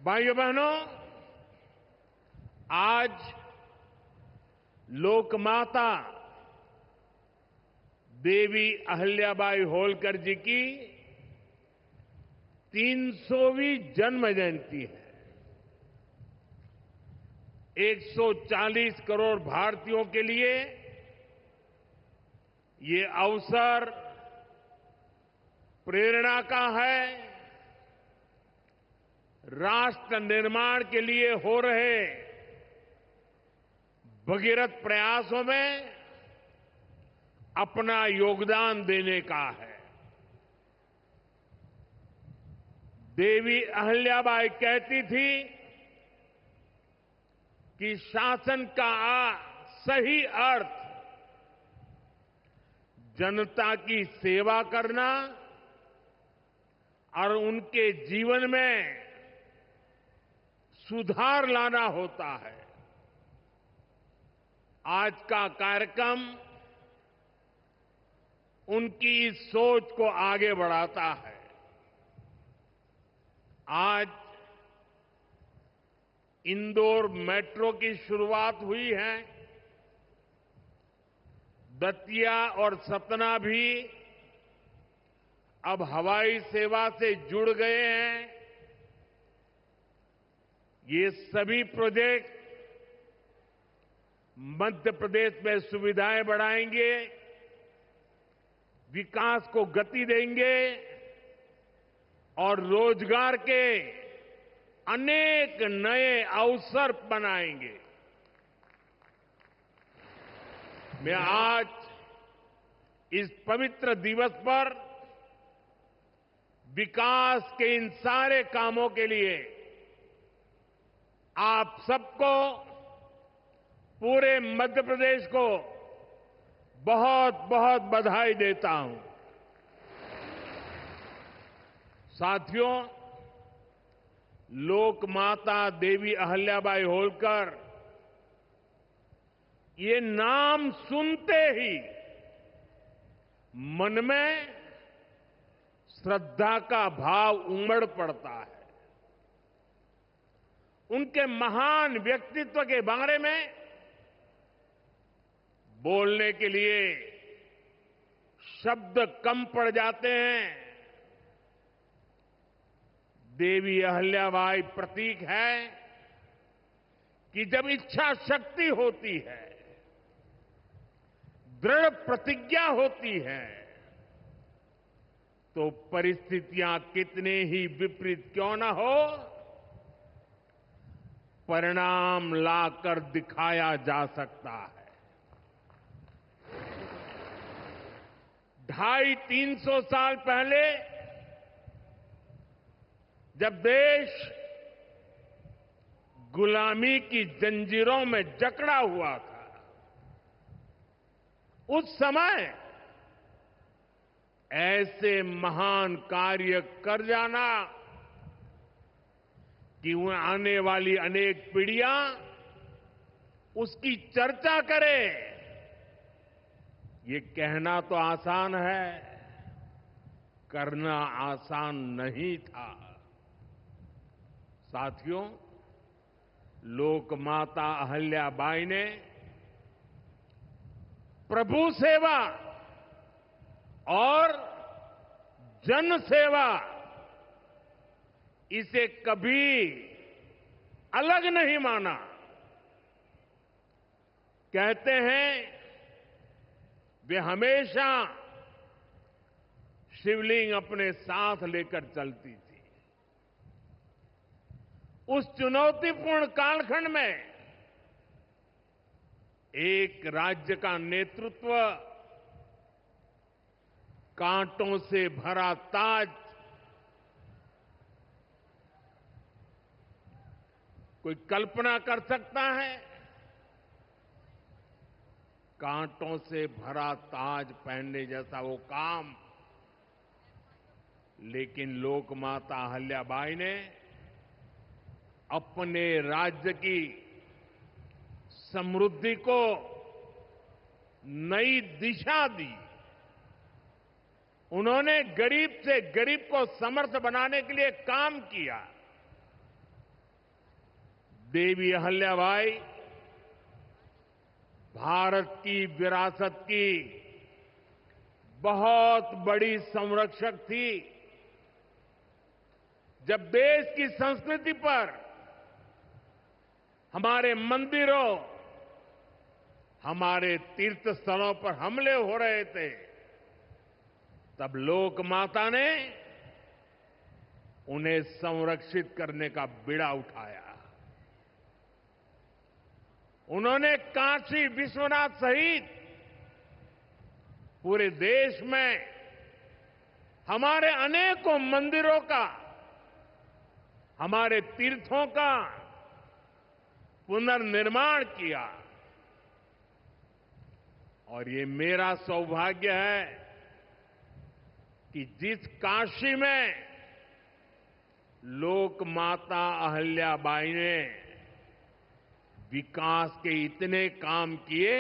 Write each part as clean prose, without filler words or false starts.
भाइयों बहनों, आज लोकमाता देवी अहिल्याबाई होलकर जी की 300वीं जन्म जयंती है। 140 करोड़ भारतीयों के लिए ये अवसर प्रेरणा का है। राष्ट्र निर्माण के लिए हो रहे भगीरथ प्रयासों में अपना योगदान देने का है। देवी अहिल्याबाई कहती थी कि शासन का सही अर्थ जनता की सेवा करना और उनके जीवन में सुधार लाना होता है। आज का कार्यक्रम उनकी इस सोच को आगे बढ़ाता है। आज इंदौर मेट्रो की शुरुआत हुई है। दतिया और सतना भी अब हवाई सेवा से जुड़ गए हैं। ये सभी प्रोजेक्ट मध्य प्रदेश में सुविधाएं बढ़ाएंगे, विकास को गति देंगे और रोजगार के अनेक नए अवसर बनाएंगे। मैं आज इस पवित्र दिवस पर विकास के इन सारे कामों के लिए आप सबको, पूरे मध्य प्रदेश को बहुत बहुत बधाई देता हूं। साथियों, लोकमाता देवी अहिल्याबाई होलकर, ये नाम सुनते ही मन में श्रद्धा का भाव उमड़ पड़ता है। उनके महान व्यक्तित्व के बारे में बोलने के लिए शब्द कम पड़ जाते हैं। देवी अहिल्याबाई प्रतीक है कि जब इच्छा शक्ति होती है, दृढ़ प्रतिज्ञा होती है, तो परिस्थितियां कितने ही विपरीत क्यों न हो, परिणाम लाकर दिखाया जा सकता है। 250-300 साल पहले जब देश गुलामी की जंजीरों में जकड़ा हुआ था, उस समय ऐसे महान कार्य कर जाना कि आने वाली अनेक पीढ़ियां उसकी चर्चा करें, ये कहना तो आसान है, करना आसान नहीं था। साथियों, लोकमाता अहिल्याबाई ने प्रभु सेवा और जन सेवा, इसे कभी अलग नहीं माना। कहते हैं वे हमेशा शिवलिंग अपने साथ लेकर चलती थी। उस चुनौतीपूर्ण कालखंड में एक राज्य का नेतृत्व कांटों से भरा ताज कोई कल्पना कर सकता है? कांटों से भरा ताज पहनने जैसा वो काम, लेकिन लोकमाता अहिल्याबाई ने अपने राज्य की समृद्धि को नई दिशा दी। उन्होंने गरीब से गरीब को समर्थ बनाने के लिए काम किया। देवी अहल्याबाई भारत की विरासत की बहुत बड़ी संरक्षक थी। जब देश की संस्कृति पर, हमारे मंदिरों, हमारे तीर्थ स्थलों पर हमले हो रहे थे, तब लोक माता ने उन्हें संरक्षित करने का बीड़ा उठाया। उन्होंने काशी विश्वनाथ सहित पूरे देश में हमारे अनेकों मंदिरों का, हमारे तीर्थों का पुनर्निर्माण किया। और ये मेरा सौभाग्य है कि जिस काशी में लोक माता अहल्याबाई ने विकास के इतने काम किए,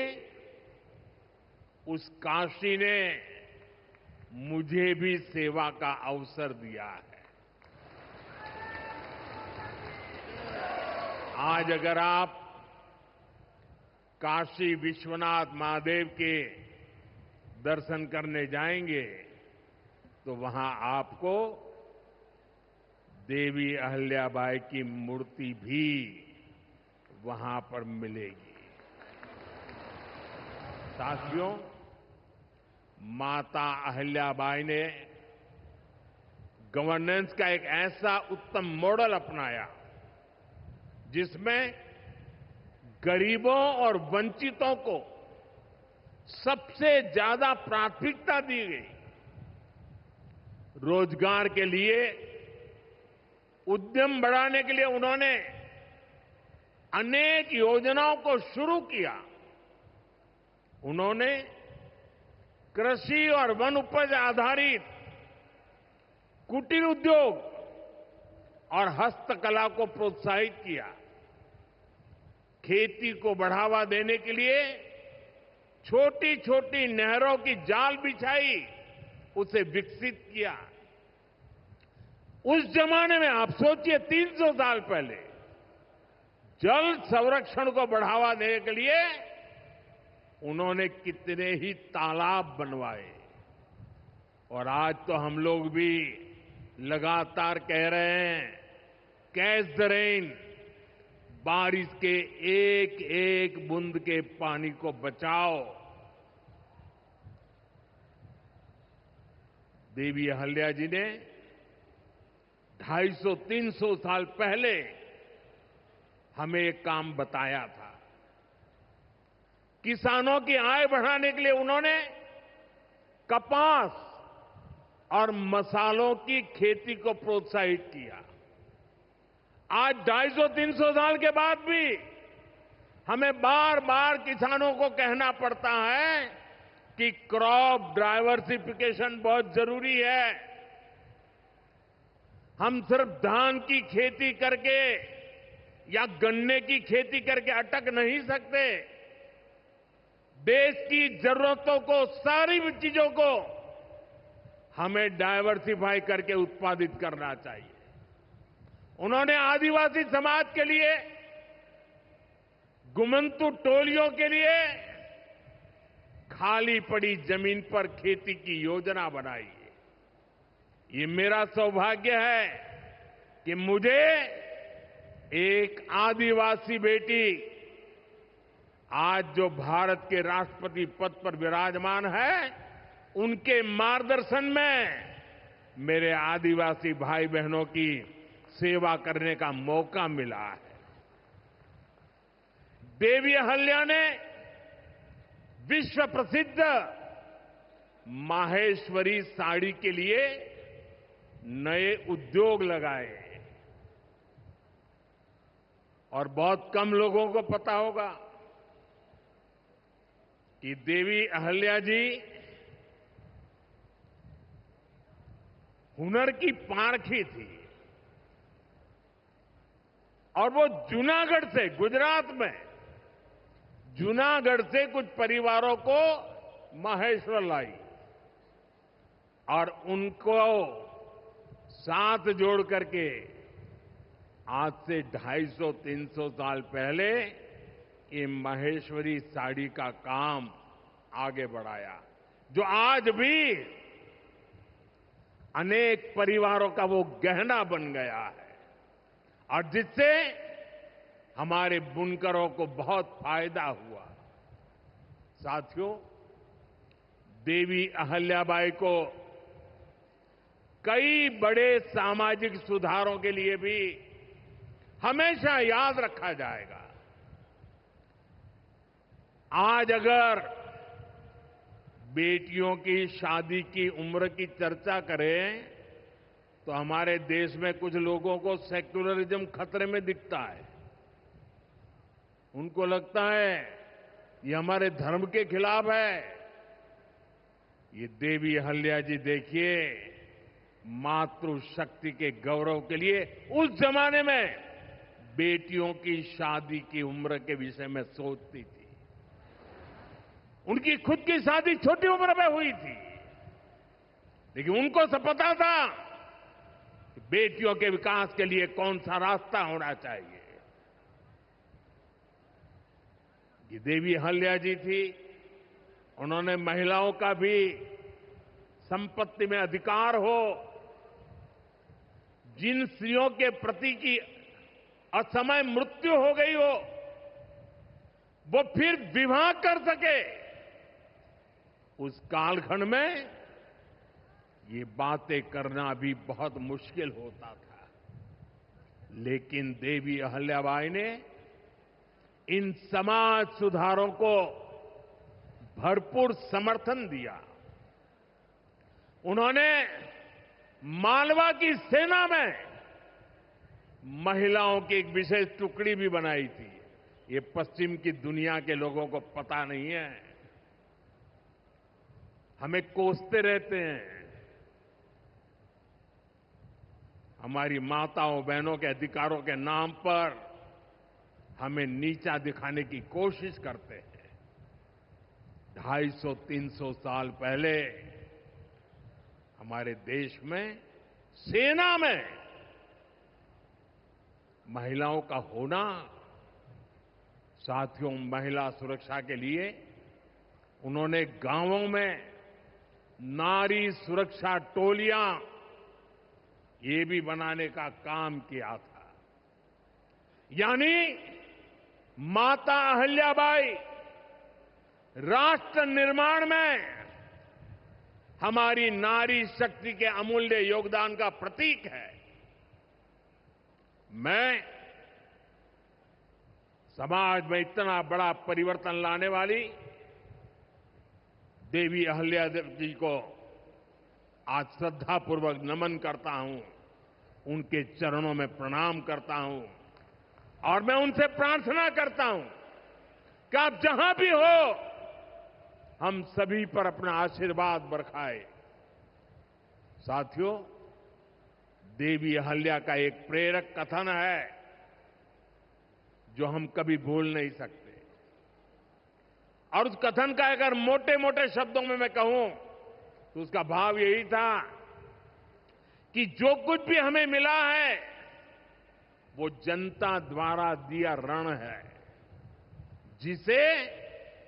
उस काशी ने मुझे भी सेवा का अवसर दिया है। आज अगर आप काशी विश्वनाथ महादेव के दर्शन करने जाएंगे तो वहां आपको देवी अहल्याबाई की मूर्ति भी वहां पर मिलेगी। साथियों, माता अहल्याबाई ने गवर्नेंस का एक ऐसा उत्तम मॉडल अपनाया जिसमें गरीबों और वंचितों को सबसे ज्यादा प्राथमिकता दी गई। रोजगार के लिए, उद्यम बढ़ाने के लिए उन्होंने अनेक योजनाओं को शुरू किया। उन्होंने कृषि और वन उपज आधारित कुटीर उद्योग और हस्तकला को प्रोत्साहित किया। खेती को बढ़ावा देने के लिए छोटी छोटी नहरों की जाल बिछाई, उसे विकसित किया। उस जमाने में आप सोचिए, 300 साल पहले जल संरक्षण को बढ़ावा देने के लिए उन्होंने कितने ही तालाब बनवाए। और आज तो हम लोग भी लगातार कह रहे हैं, कैच द रेन, बारिश के एक एक बूंद के पानी को बचाओ। देवी अहल्या जी ने 250-300 साल पहले हमें एक काम बताया था। किसानों की आय बढ़ाने के लिए उन्होंने कपास और मसालों की खेती को प्रोत्साहित किया। आज 250-300 साल के बाद भी हमें बार बार किसानों को कहना पड़ता है कि क्रॉप डाइवर्सिफिकेशन बहुत जरूरी है। हम सिर्फ धान की खेती करके या गन्ने की खेती करके अटक नहीं सकते। देश की जरूरतों को, सारी चीजों को हमें डाइवर्सिफाई करके उत्पादित करना चाहिए। उन्होंने आदिवासी समाज के लिए, गुमंतु टोलियों के लिए खाली पड़ी जमीन पर खेती की योजना बनाई है। ये मेरा सौभाग्य है कि मुझे एक आदिवासी बेटी आज जो भारत के राष्ट्रपति पद पर विराजमान है, उनके मार्गदर्शन में मेरे आदिवासी भाई बहनों की सेवा करने का मौका मिला है। देवी अहल्या ने विश्व प्रसिद्ध माहेश्वरी साड़ी के लिए नए उद्योग लगाए। और बहुत कम लोगों को पता होगा कि देवी अहल्या जी हुनर की पारखी थी। और वो जूनागढ़ से, गुजरात में जूनागढ़ से कुछ परिवारों को माहेश्वर लाई और उनको साथ जोड़ करके आज से 250-300 साल पहले ये महेश्वरी साड़ी का काम आगे बढ़ाया, जो आज भी अनेक परिवारों का वो गहना बन गया है और जिससे हमारे बुनकरों को बहुत फायदा हुआ। साथियों, देवी अहल्याबाई को कई बड़े सामाजिक सुधारों के लिए भी हमेशा याद रखा जाएगा। आज अगर बेटियों की शादी की उम्र की चर्चा करें तो हमारे देश में कुछ लोगों को सेक्युलरिज्म खतरे में दिखता है। उनको लगता है ये हमारे धर्म के खिलाफ है। ये देवी अहल्या जी देखिए, मातृशक्ति के गौरव के लिए उस जमाने में बेटियों की शादी की उम्र के विषय में सोचती थी। उनकी खुद की शादी छोटी उम्र में हुई थी, लेकिन उनको सब पता था कि बेटियों के विकास के लिए कौन सा रास्ता होना चाहिए। ये देवी अहल्या जी थी, उन्होंने महिलाओं का भी संपत्ति में अधिकार हो, जिन स्त्रियों के प्रति की असमय मृत्यु हो गई हो वो फिर विवाह कर सके, उस कालखंड में ये बातें करना भी बहुत मुश्किल होता था। लेकिन देवी अहल्याबाई ने इन समाज सुधारों को भरपूर समर्थन दिया। उन्होंने मालवा की सेना में महिलाओं की एक विशेष टुकड़ी भी बनाई थी। ये पश्चिम की दुनिया के लोगों को पता नहीं है, हमें कोसते रहते हैं। हमारी माताओं बहनों के अधिकारों के नाम पर हमें नीचा दिखाने की कोशिश करते हैं। 250-300 साल पहले हमारे देश में सेना में महिलाओं का होना, साथियों, महिला सुरक्षा के लिए उन्होंने गांवों में नारी सुरक्षा टोलियां ये भी बनाने का काम किया था। यानी माता अहल्याबाई राष्ट्र निर्माण में हमारी नारी शक्ति के अमूल्य योगदान का प्रतीक है। मैं समाज में इतना बड़ा परिवर्तन लाने वाली देवी अहल्या जी को आज श्रद्धापूर्वक नमन करता हूं, उनके चरणों में प्रणाम करता हूं और मैं उनसे प्रार्थना करता हूं कि आप जहां भी हो, हम सभी पर अपना आशीर्वाद बरसाए। साथियों, देवी अहल्या का एक प्रेरक कथन है जो हम कभी भूल नहीं सकते, और उस कथन का अगर मोटे मोटे शब्दों में मैं कहूं तो उसका भाव यही था कि जो कुछ भी हमें मिला है वो जनता द्वारा दिया ऋण है, जिसे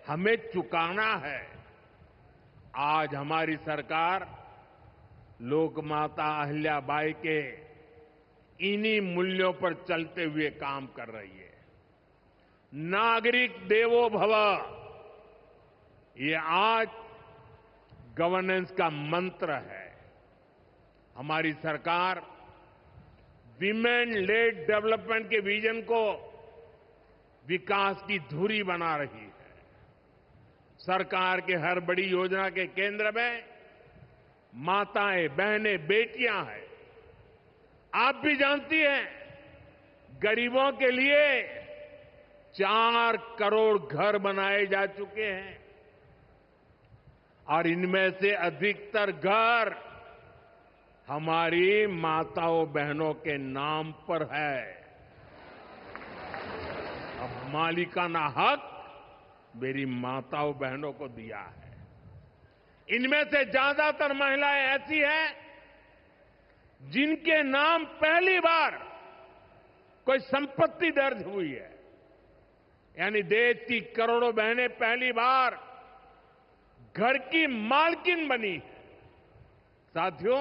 हमें चुकाना है। आज हमारी सरकार लोकमाता अहल्याबाई के इन्हीं मूल्यों पर चलते हुए काम कर रही है। नागरिक देवो भव, ये आज गवर्नेंस का मंत्र है। हमारी सरकार विमेन लेड डेवलपमेंट के विजन को विकास की धुरी बना रही है। सरकार के हर बड़ी योजना के केंद्र में माताएं, बहनें, बेटियां हैं। आप भी जानती हैं, गरीबों के लिए 4 करोड़ घर बनाए जा चुके हैं और इनमें से अधिकतर घर हमारी माताओं बहनों के नाम पर है। अब मालिकाना हक मेरी माताओं बहनों को दिया है। इनमें से ज्यादातर महिलाएं ऐसी हैं जिनके नाम पहली बार कोई संपत्ति दर्ज हुई है, यानी देश की करोड़ों बहनें पहली बार घर की मालकिन बनी है। साथियों,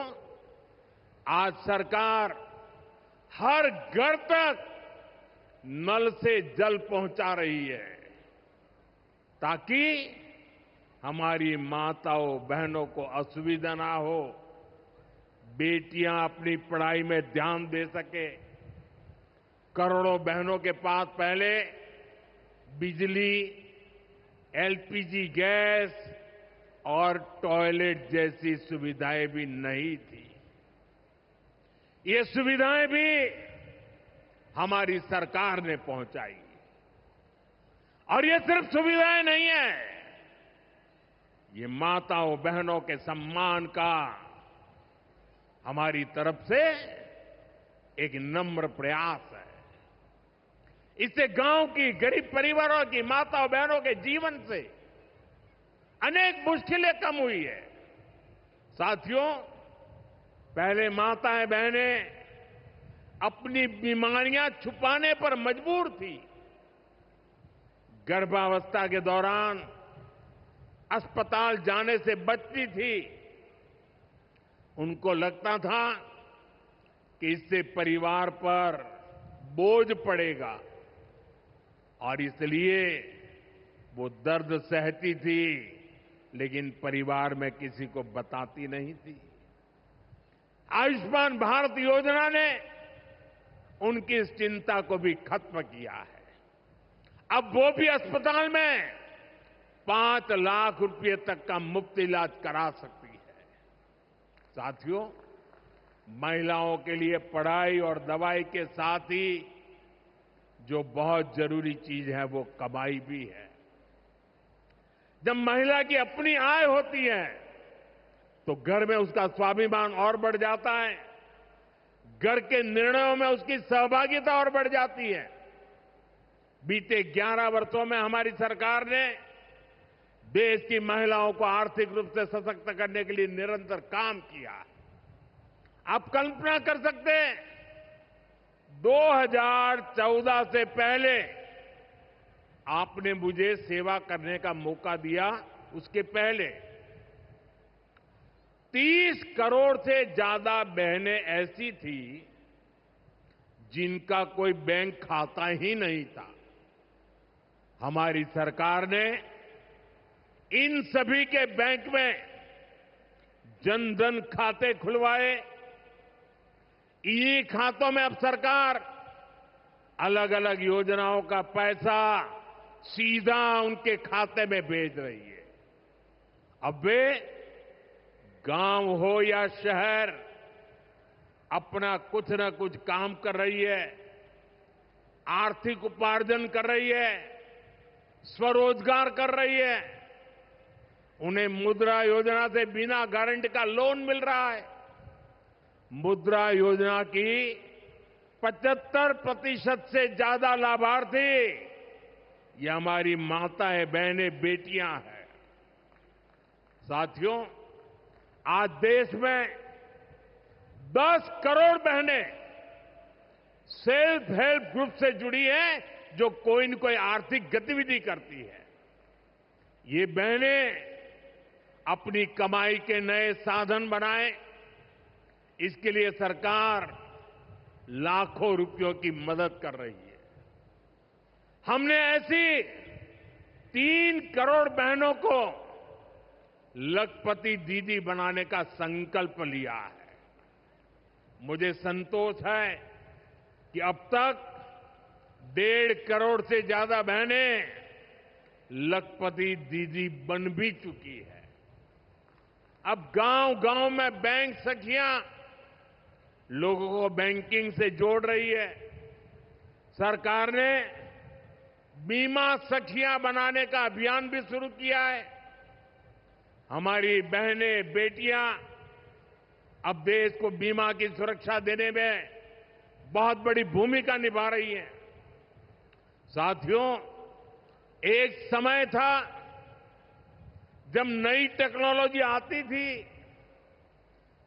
आज सरकार हर घर तक नल से जल पहुंचा रही है ताकि हमारी माताओं बहनों को असुविधा ना हो, बेटियां अपनी पढ़ाई में ध्यान दे सके। करोड़ों बहनों के पास पहले बिजली, एलपीजी गैस और टॉयलेट जैसी सुविधाएं भी नहीं थी। ये सुविधाएं भी हमारी सरकार ने पहुंचाई। और ये सिर्फ सुविधाएं नहीं है, ये माताओं बहनों के सम्मान का हमारी तरफ से एक नम्र प्रयास है। इससे गांव की गरीब परिवारों की माताओं बहनों के जीवन से अनेक मुश्किलें कम हुई है। साथियों, पहले माताएं बहनें अपनी बीमारियां छुपाने पर मजबूर थी। गर्भावस्था के दौरान अस्पताल जाने से बचती थी। उनको लगता था कि इससे परिवार पर बोझ पड़ेगा और इसलिए वो दर्द सहती थी, लेकिन परिवार में किसी को बताती नहीं थी। आयुष्मान भारत योजना ने उनकी इस चिंता को भी खत्म किया है। अब वो भी अस्पताल में 5 लाख रुपए तक का मुफ्त इलाज करा सकती है। साथियों, महिलाओं के लिए पढ़ाई और दवाई के साथ ही जो बहुत जरूरी चीज है वो कमाई भी है। जब महिला की अपनी आय होती है तो घर में उसका स्वाभिमान और बढ़ जाता है, घर के निर्णयों में उसकी सहभागिता और बढ़ जाती है। बीते 11 वर्षों में हमारी सरकार ने देश की महिलाओं को आर्थिक रूप से सशक्त करने के लिए निरंतर काम किया है। आप कल्पना कर सकते हैं, 2014 से पहले आपने मुझे सेवा करने का मौका दिया, उसके पहले 30 करोड़ से ज्यादा बहनें ऐसी थी जिनका कोई बैंक खाता ही नहीं था। हमारी सरकार ने इन सभी के बैंक में जन धन खाते खुलवाए। इन्हीं खातों में अब सरकार अलग अलग योजनाओं का पैसा सीधा उनके खाते में भेज रही है। अब वे गांव हो या शहर, अपना कुछ न कुछ काम कर रही है, आर्थिक उपार्जन कर रही है, स्वरोजगार कर रही है। उन्हें मुद्रा योजना से बिना गारंटी का लोन मिल रहा है। मुद्रा योजना की 75% से ज्यादा लाभार्थी ये हमारी माताएं, बहनें, बेटियां हैं। साथियों, आज देश में 10 करोड़ बहनें सेल्फ हेल्प ग्रुप से जुड़ी हैं, जो कोई न कोई आर्थिक गतिविधि करती है। ये बहनें अपनी कमाई के नए साधन बनाएं, इसके लिए सरकार लाखों रुपयों की मदद कर रही है। हमने ऐसी 3 करोड़ बहनों को लखपति दीदी बनाने का संकल्प लिया है। मुझे संतोष है कि अब तक 1.5 करोड़ से ज्यादा बहनें लखपति दीदी बन भी चुकी है। अब गांव-गांव में बैंक सखियां लोगों को बैंकिंग से जोड़ रही है। सरकार ने बीमा सखियां बनाने का अभियान भी शुरू किया है। हमारी बहनें, बेटियां अब देश को बीमा की सुरक्षा देने में बहुत बड़ी भूमिका निभा रही हैं। साथियों, एक समय था जब नई टेक्नोलॉजी आती थी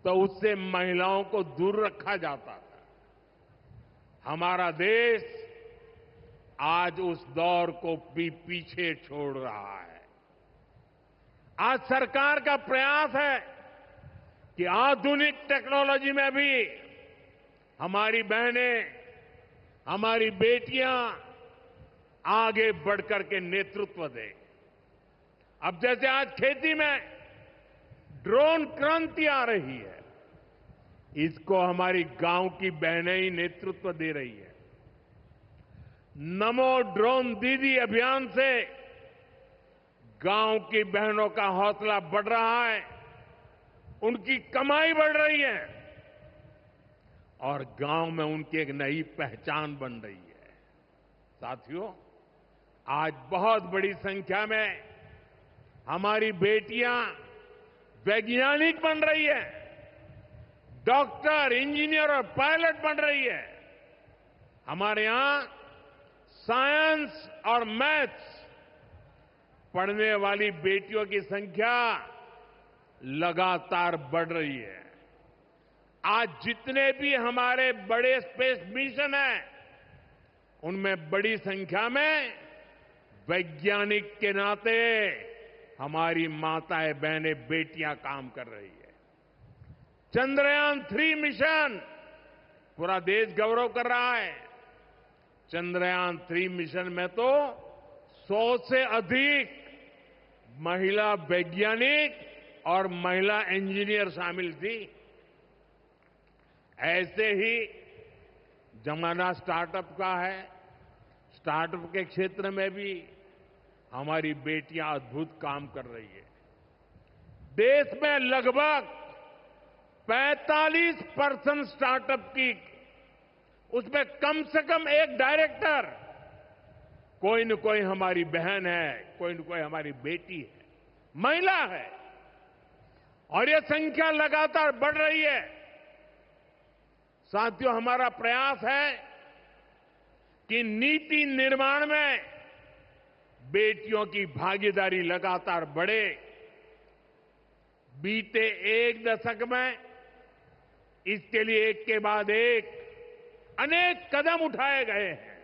तो उससे महिलाओं को दूर रखा जाता था। हमारा देश आज उस दौर को भी पीछे छोड़ रहा है। आज सरकार का प्रयास है कि आधुनिक टेक्नोलॉजी में भी हमारी बहनें, हमारी बेटियां आगे बढ़कर के नेतृत्व दें। अब जैसे आज खेती में ड्रोन क्रांति आ रही है, इसको हमारी गांव की बहनें ही नेतृत्व दे रही है। नमो ड्रोन दीदी अभियान से गांव की बहनों का हौसला बढ़ रहा है, उनकी कमाई बढ़ रही है और गांव में उनकी एक नई पहचान बन रही है। साथियों, आज बहुत बड़ी संख्या में हमारी बेटियां वैज्ञानिक बन रही है, डॉक्टर, इंजीनियर और पायलट बन रही है। हमारे यहां साइंस और मैथ्स पढ़ने वाली बेटियों की संख्या लगातार बढ़ रही है। आज जितने भी हमारे बड़े स्पेस मिशन हैं, उनमें बड़ी संख्या में वैज्ञानिक के नाते हमारी माताएं, बहनें, बेटियां काम कर रही है। चंद्रयान-3 मिशन पूरा देश गौरव कर रहा है। चंद्रयान-3 मिशन में तो 100 से अधिक महिला वैज्ञानिक और महिला इंजीनियर शामिल थी। ऐसे ही जमाना स्टार्टअप का है। स्टार्टअप के क्षेत्र में भी हमारी बेटियां अद्भुत काम कर रही है। देश में लगभग 45% स्टार्टअप की, उसमें कम से कम एक डायरेक्टर कोई न कोई हमारी बहन है, कोई न कोई हमारी बेटी है, महिला है। और ये संख्या लगातार बढ़ रही है। साथियों, हमारा प्रयास है कि नीति निर्माण में बेटियों की भागीदारी लगातार बढ़े। बीते एक दशक में इसके लिए एक के बाद एक अनेक कदम उठाए गए हैं।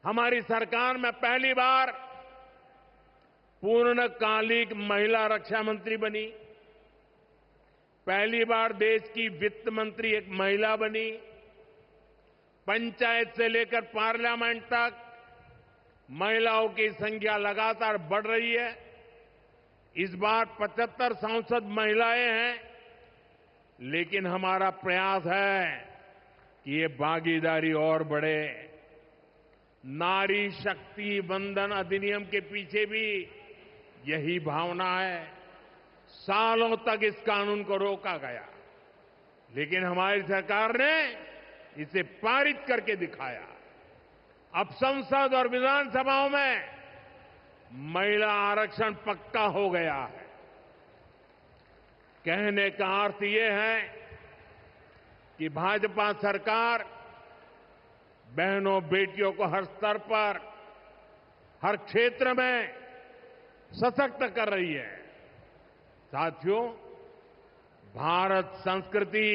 हमारी सरकार में पहली बार पूर्णकालिक महिला रक्षा मंत्री बनी। पहली बार देश की वित्त मंत्री एक महिला बनी। पंचायत से लेकर पार्लियामेंट तक महिलाओं की संख्या लगातार बढ़ रही है। इस बार 75 सांसद महिलाएं हैं, लेकिन हमारा प्रयास है कि ये भागीदारी और बढ़े। नारी शक्ति वंदन अधिनियम के पीछे भी यही भावना है। सालों तक इस कानून को रोका गया, लेकिन हमारी सरकार ने इसे पारित करके दिखाया। अब संसद और विधानसभाओं में महिला आरक्षण पक्का हो गया है। कहने का अर्थ ये है कि भाजपा सरकार बहनों, बेटियों को हर स्तर पर, हर क्षेत्र में सशक्त कर रही है। साथियों, भारत संस्कृति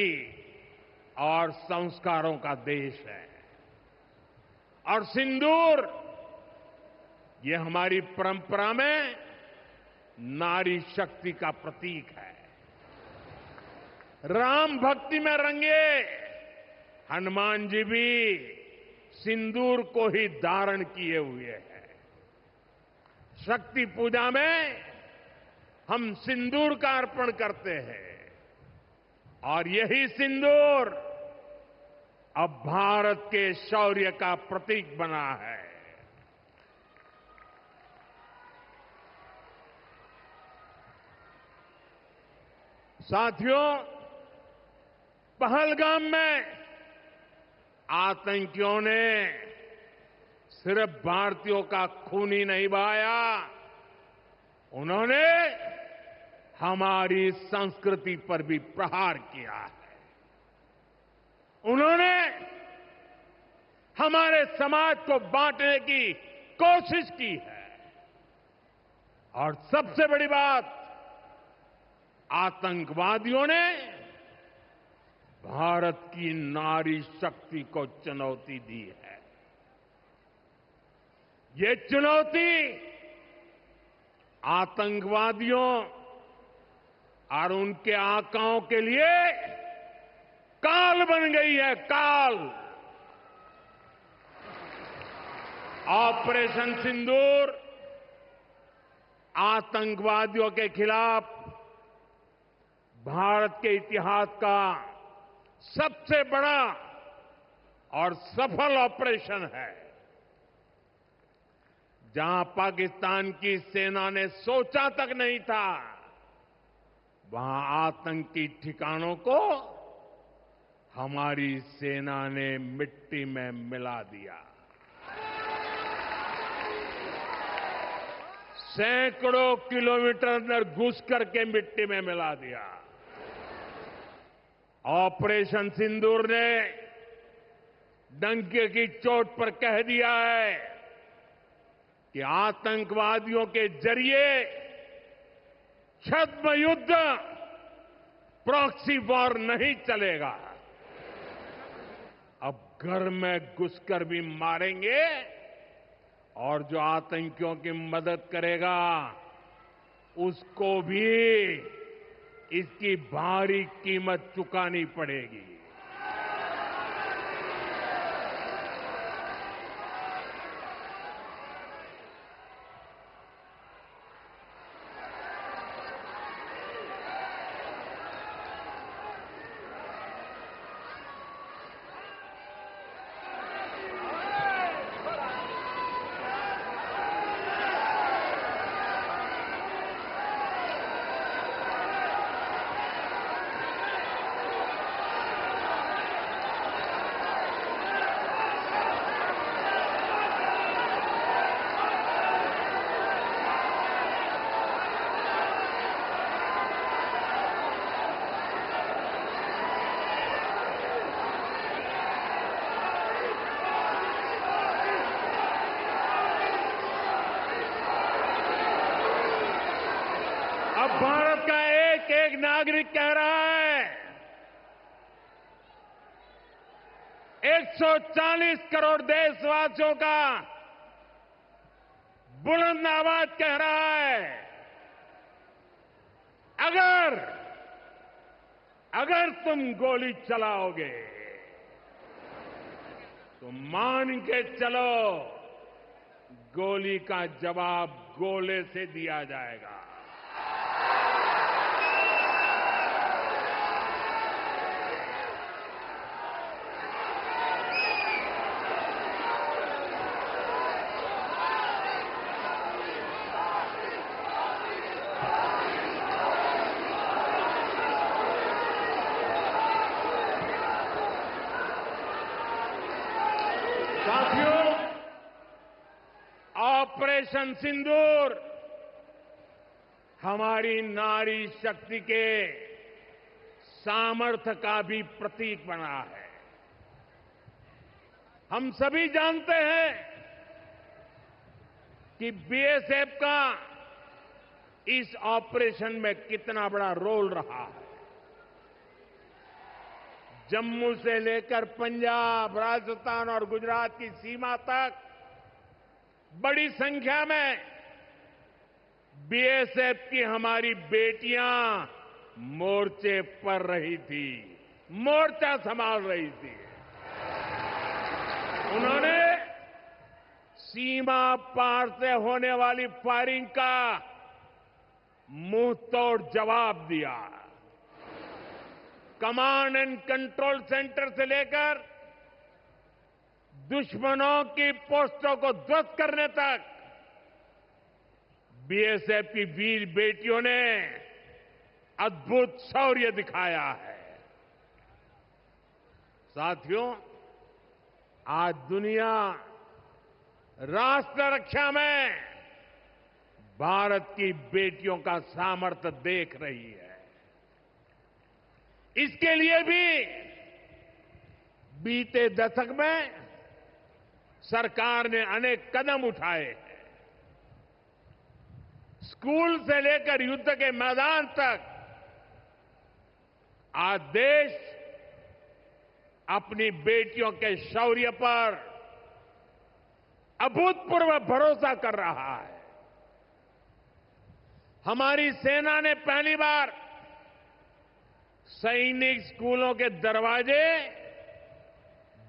और संस्कारों का देश है और सिंदूर ये हमारी परंपरा में नारी शक्ति का प्रतीक है। राम भक्ति में रंगे हनुमान जी भी सिंदूर को ही धारण किए हुए हैं। शक्ति पूजा में हम सिंदूर का अर्पण करते हैं और यही सिंदूर अब भारत के शौर्य का प्रतीक बना है। साथियों, पहलगाम में आतंकियों ने सिर्फ भारतीयों का खून ही नहीं बहाया, उन्होंने हमारी संस्कृति पर भी प्रहार किया है। उन्होंने हमारे समाज को बांटने की कोशिश की है और सबसे बड़ी बात, आतंकवादियों ने भारत की नारी शक्ति को चुनौती दी है। ये चुनौती आतंकवादियों और उनके आकाओं के लिए काल बन गई है, काल। ऑपरेशन सिंदूर आतंकवादियों के खिलाफ भारत के इतिहास का सबसे बड़ा और सफल ऑपरेशन है। जहां पाकिस्तान की सेना ने सोचा तक नहीं था, वहां आतंकी ठिकानों को हमारी सेना ने मिट्टी में मिला दिया। सैकड़ों किलोमीटर अंदर घुस करके मिट्टी में मिला दिया। ऑपरेशन सिंदूर ने डंके की चोट पर कह दिया है कि आतंकवादियों के जरिए छद्म युद्ध, प्रॉक्सी वॉर नहीं चलेगा। अब घर में घुसकर भी मारेंगे और जो आतंकियों की मदद करेगा उसको भी इसकी भारी कीमत चुकानी पड़ेगी। अब भारत का एक एक नागरिक कह रहा है, 140 करोड़ देशवासियों का बुलंद आवाज कह रहा है, अगर तुम गोली चलाओगे तो मान के चलो, गोली का जवाब गोले से दिया जाएगा। साथियों, ऑपरेशन सिंदूर हमारी नारी शक्ति के सामर्थ्य का भी प्रतीक बना है। हम सभी जानते हैं कि बीएसएफ का इस ऑपरेशन में कितना बड़ा रोल रहा है। जम्मू से लेकर पंजाब, राजस्थान और गुजरात की सीमा तक बड़ी संख्या में बीएसएफ की हमारी बेटियां मोर्चे पर रही थी, मोर्चा संभाल रही थी। उन्होंने सीमा पार से होने वाली फायरिंग का मुंह तोड़ जवाब दिया। कमांड एंड कंट्रोल सेंटर से लेकर दुश्मनों की पोस्टों को ध्वस्त करने तक बीएसएफ की वीर बेटियों ने अद्भुत शौर्य दिखाया है। साथियों, आज दुनिया राष्ट्र रक्षा में भारत की बेटियों का सामर्थ्य देख रही है। इसके लिए भी बीते दशक में सरकार ने अनेक कदम उठाए हैं। स्कूल से लेकर युद्ध के मैदान तक आज देश अपनी बेटियों के शौर्य पर अभूतपूर्व भरोसा कर रहा है। हमारी सेना ने पहली बार सैनिक स्कूलों के दरवाजे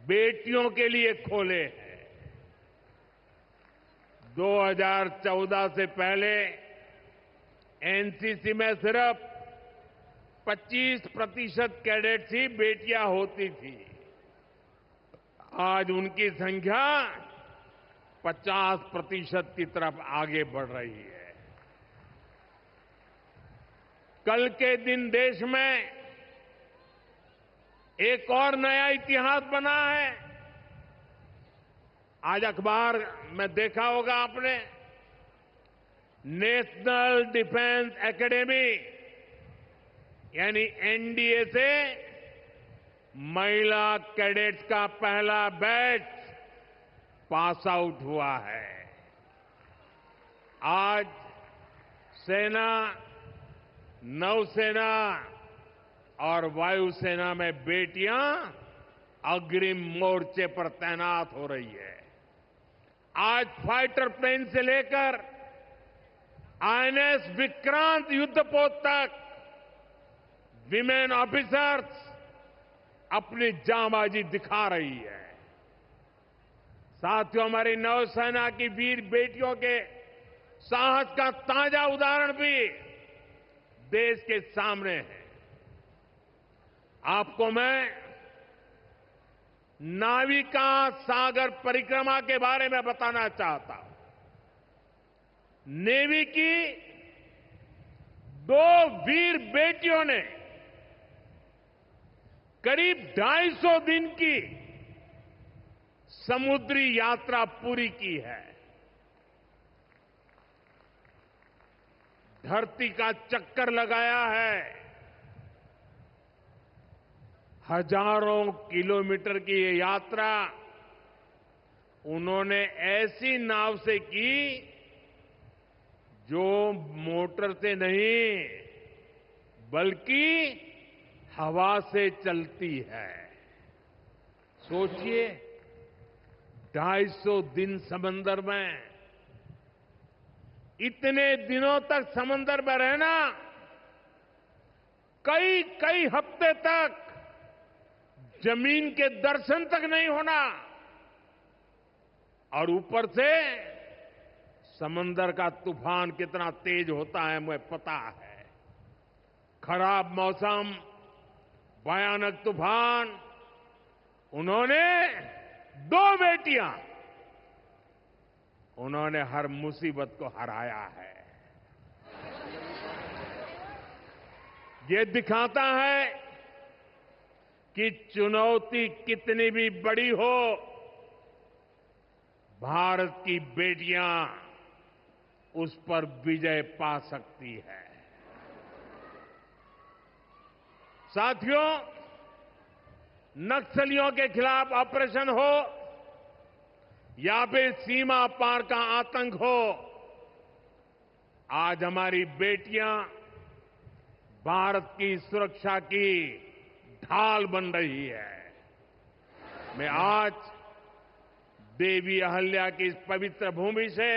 बेटियों के लिए खोले हैं। 2014 से पहले एनसीसी में सिर्फ 25% कैडेट्स ही बेटियां होती थी। आज उनकी संख्या 50% की तरफ आगे बढ़ रही है। कल के दिन देश में एक और नया इतिहास बना है। आज अखबार में देखा होगा आपने, नेशनल डिफेंस एकेडमी यानी एनडीए से महिला कैडेट्स का पहला बैच पास आउट हुआ है। आज सेना, नौसेना और वायुसेना में बेटियां अग्रिम मोर्चे पर तैनात हो रही है। आज फाइटर प्लेन से लेकर आईएनएस विक्रांत युद्धपोत तक विमेन ऑफिसर्स अपनी जांबाजी दिखा रही है। साथियों, हमारी नौसेना की वीर बेटियों के साहस का ताजा उदाहरण भी देश के सामने है। आपको मैं नाविका सागर परिक्रमा के बारे में बताना चाहता हूं। नेवी की 2 वीर बेटियों ने करीब 250 दिन की समुद्री यात्रा पूरी की है। धरती का चक्कर लगाया है। हजारों किलोमीटर की ये यात्रा उन्होंने ऐसी नाव से की जो मोटर से नहीं बल्कि हवा से चलती है। सोचिए, 250 दिन समंदर में, इतने दिनों तक समंदर में रहना, कई कई हफ्ते तक जमीन के दर्शन तक नहीं होना, और ऊपर से समंदर का तूफान कितना तेज होता है मुझे पता है। खराब मौसम, भयानक तूफान, उन्होंने 2 बेटियां, उन्होंने हर मुसीबत को हराया है। ये दिखाता है कि चुनौती कितनी भी बड़ी हो, भारत की बेटियां उस पर विजय पा सकती है। साथियों, नक्सलियों के खिलाफ ऑपरेशन हो या फिर सीमा पार का आतंक हो, आज हमारी बेटियां भारत की सुरक्षा की ढाल बन रही है। मैं आज देवी अहल्या की इस पवित्र भूमि से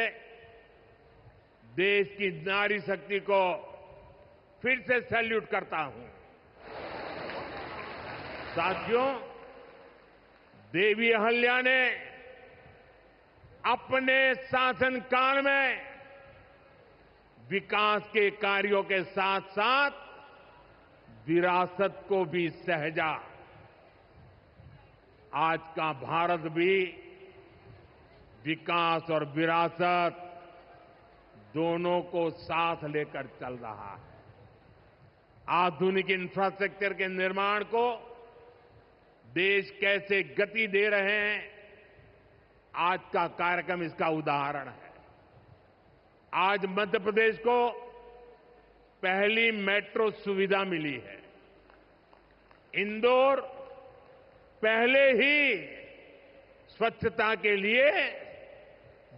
देश की नारी शक्ति को फिर से सैल्यूट करता हूं। साथियों, देवी अहल्या ने अपने शासनकाल में विकास के कार्यों के साथ साथ विरासत को भी सहेजा। आज का भारत भी विकास और विरासत दोनों को साथ लेकर चल रहा है। आधुनिक इंफ्रास्ट्रक्चर के निर्माण को देश कैसे गति दे रहे हैं, आज का कार्यक्रम इसका उदाहरण है। आज मध्य प्रदेश को पहली मेट्रो सुविधा मिली है। इंदौर पहले ही स्वच्छता के लिए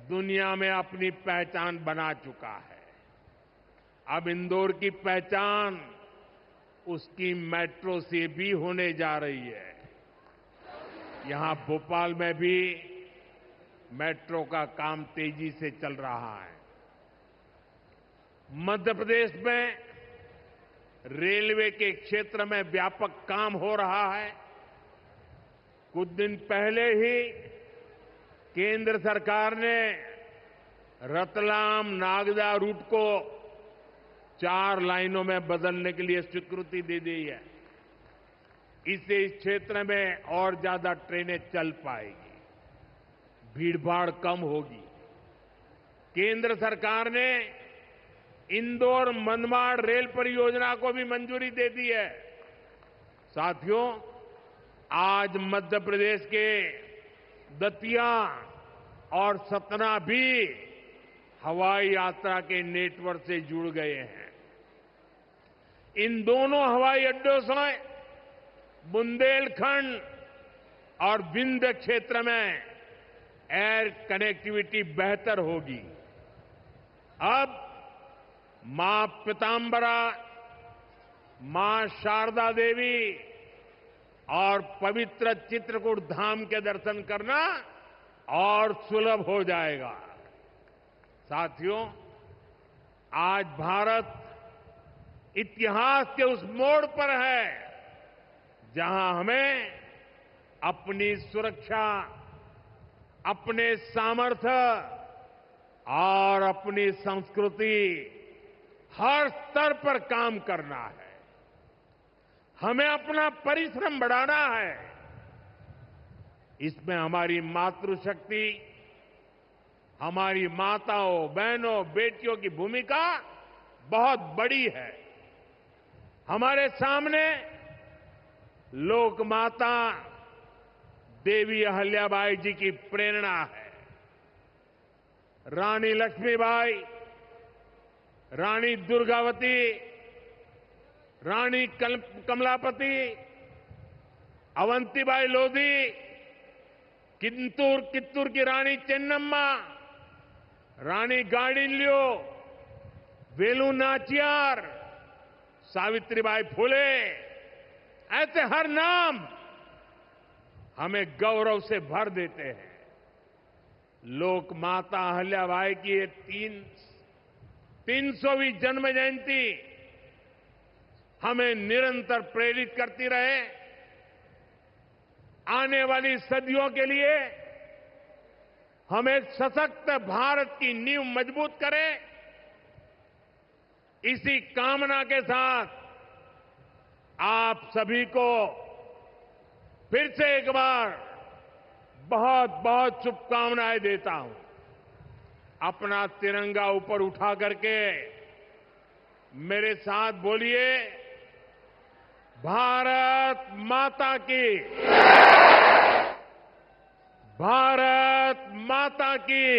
दुनिया में अपनी पहचान बना चुका है। अब इंदौर की पहचान उसकी मेट्रो से भी होने जा रही है। यहां भोपाल में भी मेट्रो का काम तेजी से चल रहा है। मध्य प्रदेश में रेलवे के क्षेत्र में व्यापक काम हो रहा है। कुछ दिन पहले ही केंद्र सरकार ने रतलाम नागदा रूट को 4 लाइनों में बदलने के लिए स्वीकृति दे दी है। इससे इस क्षेत्र में और ज्यादा ट्रेनें चल पाएगी, भीड़भाड़ कम होगी। केंद्र सरकार ने इंदौर मनमाड़ रेल परियोजना को भी मंजूरी दे दी है। साथियों, आज मध्य प्रदेश के दतिया और सतना भी हवाई यात्रा के नेटवर्क से जुड़ गए हैं। इन दोनों हवाई अड्डों से बुंदेलखंड और विंध्य क्षेत्र में एयर कनेक्टिविटी बेहतर होगी। अब मां पीतांबरा, मां शारदा देवी और पवित्र चित्रकूट धाम के दर्शन करना और सुलभ हो जाएगा। साथियों, आज भारत इतिहास के उस मोड़ पर है जहां हमें अपनी सुरक्षा, अपने सामर्थ्य और अपनी संस्कृति हर स्तर पर काम करना है। हमें अपना परिश्रम बढ़ाना है। इसमें हमारी मातृशक्ति, हमारी माताओं, बहनों, बेटियों की भूमिका बहुत बड़ी है। हमारे सामने लोकमाता देवी अहल्याबाई जी की प्रेरणा है। रानी लक्ष्मीबाई, रानी दुर्गावती, रानी कमलापति, अवंतीबाई लोधी, कित्तूर की रानी चेन्नम्मा, रानी गाडिल्यो, वेलु नाचियार, सावित्रीबाई फुले, ऐसे हर नाम हमें गौरव से भर देते हैं। लोक माता अहल्याबाई की ये 300वीं जन्म जयंती हमें निरंतर प्रेरित करती रहे। आने वाली सदियों के लिए हम एक सशक्त भारत की नींव मजबूत करें। इसी कामना के साथ आप सभी को फिर से एक बार बहुत बहुत शुभकामनाएं देता हूं। अपना तिरंगा ऊपर उठा करके मेरे साथ बोलिए, भारत माता की, भारत माता की।